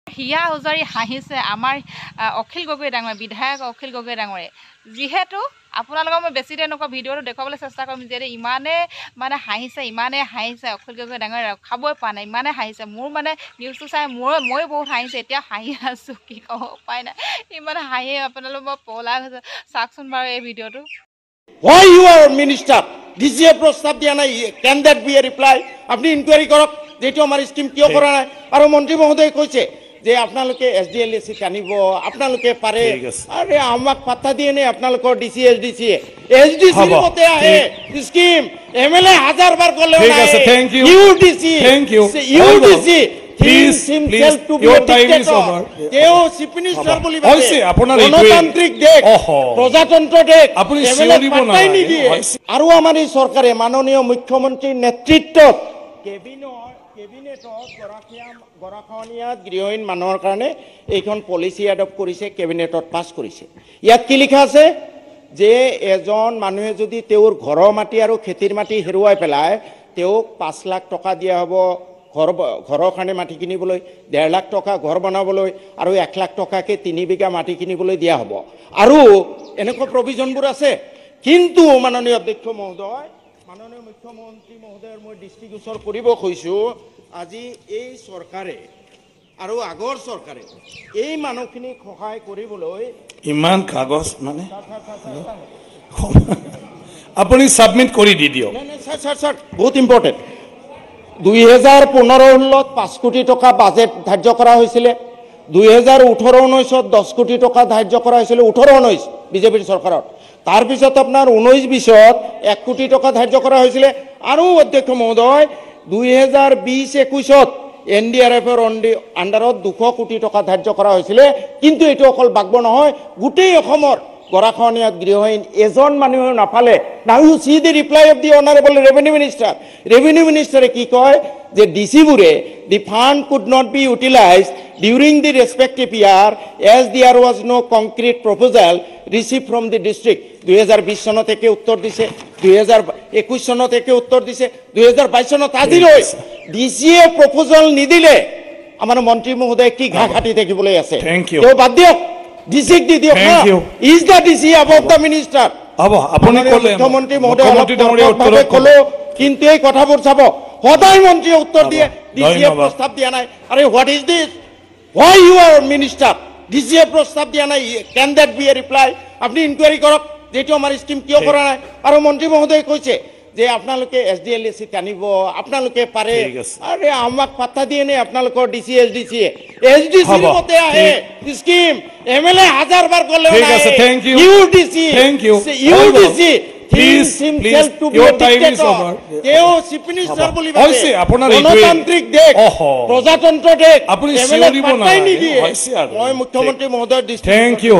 হিয়া উজাৰি হাঁহিছে আমাৰ অখিল গগৈ ডাঙৰ বিধায়ক অখিল গগৈ ডাঙৰে যিহেতু আপোনালোকক মই বেছি দেৰি নকওঁ ভিডিঅ'টো দেখুৱাবলৈ চেষ্টা কৰিম যে ইমানে মানে হাঁহিছে অখিল গগৈ ডাঙৰে খাবই পৰা নাই ইমানে হাঁহিছে মোৰ মানে নিউজটো চাই মই বহুত হাঁহিছে এতিয়া হাঁহি আছোঁ কি ক'ব উপায় নাই ইমান হাঁহি আপোনালোক মই পগলা হৈছে চাওকচোন বাৰু এই ভিডিঅ'টো Why you are minister? DCA প্ৰস্তাব দিয়া নাই can that be a reply? আপনি ইনকোয়াৰি কৰক যেটো আমাৰ স্কিম কিয় কৰা নাই আৰু মন্ত্ৰী মহোদয় কৈছে যে আপোনালোকে SDLC কানিব আপোনালোকে পাৰে আৰে আমাক পাত্তা দিয়ে নে আপোনালোকৰ SDCA মতে আহে স্কিম MLA হাজাৰ বাৰ ক'লেও নাই UDC Please, your time is over. গণতান্ত্ৰিক দেশ প্ৰজাতন্ত্ৰ দেশ আৰু আমাৰ এই চৰকাৰে মাননীয় মুখ্যমন্ত্ৰীৰ নেতৃত্বত কেবিনেটত গৰাখহনীয়াত গৃহহীন মানুহৰ কাৰণে এইখন পলিচি এডপ্ট কৰিছে কেবিনেটত পাছ কৰিছে ইয়াত কি লিখা আছে যে এজন মানুহে যদি তেওঁৰ ঘৰৰ মাটি আৰু খেতিৰ মাটি হেৰুৱাই পেলায় তেওঁক 5 লাখ টকা দিয়া হ'ব ঘৰৰ কাৰণে মাটি কিনিবলৈ 1.5 লাখ টকা ঘৰ বনাবলৈ আৰু 1 লাখ টকাকে 3 বিঘা মাটি কিনিবলৈ দিয়া হ'ব আৰু এনেকুৱা প্ৰভিজনবোৰ আছে কিন্তু মাননীয় অধ্যক্ষ মহোদয় মাননীয় মুখ্যমন্ত্ৰী মহোদয়ৰ মই দৃষ্টিগোচৰ কৰিব কৈছোঁ আজি এই চৰকাৰে আৰু আগৰ চৰকাৰে এই মানুহখিনিক সহায় কৰিবলৈ ইমান কাগজ মানে আপুনি সাবমিট কৰি দি দিয়ক স্যাৰ বহুত ইম্পৰ্টেণ্ট 2015-16 5 কোটি টকা বাজেট ধাৰ্য কৰা হৈছিল 2018-19 10 কোটি টকা ধাৰ্য কৰা হৈছিল 18-19 বিজেপিৰ চৰকাৰত তাৰ পিছত আপোনাৰ 19-20 1 কোটি টকা ধাৰ্য কৰা হৈছিল আৰু অধ্যক্ষ মহোদয় 2020-21 NDRF-ৰ আণ্ডাৰত 200 কোটি টকা ধাৰ্য কৰা হৈছিল কিন্তু এটো অকল বাগব নহয় গোটেই অসমৰ গৰাখহনীয়াত গৃহহীন এজন মানুহে নাপালে now you see the reply of the honourable revenue মিনিষ্টাৰে কি কয় যে ডিচিবোৰে the fund could not be utilised during the respective year as there was no concrete proposal receive from the district 2020 চনত একে উত্তৰ দিছে 2021 চনত একে উত্তৰ দিছে 2022 চনত আজিলৈ ডিসিএ প্ৰপোজাল নিদিলে আমাৰ মন্ত্ৰী মহোদয় কি ঘা ঘাটি দেখিবলৈ আছে তো বাদ দিয়ক ডিসিক দি দিয়ক না is the DC about the minister আপুনি ক'লে মুখ্যমন্ত্ৰী মহোদয় উত্তৰভাৱে ক'লো কিন্তু এই কথাবোৰ চাব সদায় মন্ত্ৰীয়ে উত্তৰ দিয়ে ডিসিএ প্ৰস্তাৱ দিয়া নাই আৰে what is this why you are minister ডিসিএ প্ৰস্তাৱ দিয়া নাই can that be a reply আপনি ইনকোয়াৰি কৰক যেটো আমাৰ স্কিম কিয় কৰা নাই আৰু মন্ত্ৰী মহোদয় কৈছে যে আপোনালোকে SDLC কানিব আপোনালোকে পাৰে আৰে আমাক পাত্তা দিয়ে নে আপোনালোকৰ SDCA মতে আহে স্কিম MLA হাজাৰ বাৰ ক'লেও নাই UDC Please, your time is over. গণতান্ত্ৰিক দেশ প্ৰজাতন্ত্ৰ দেশ আপুনি চিঞৰিব নালাগে মই মুখ্যমন্ত্ৰী মহোদয় Thank you.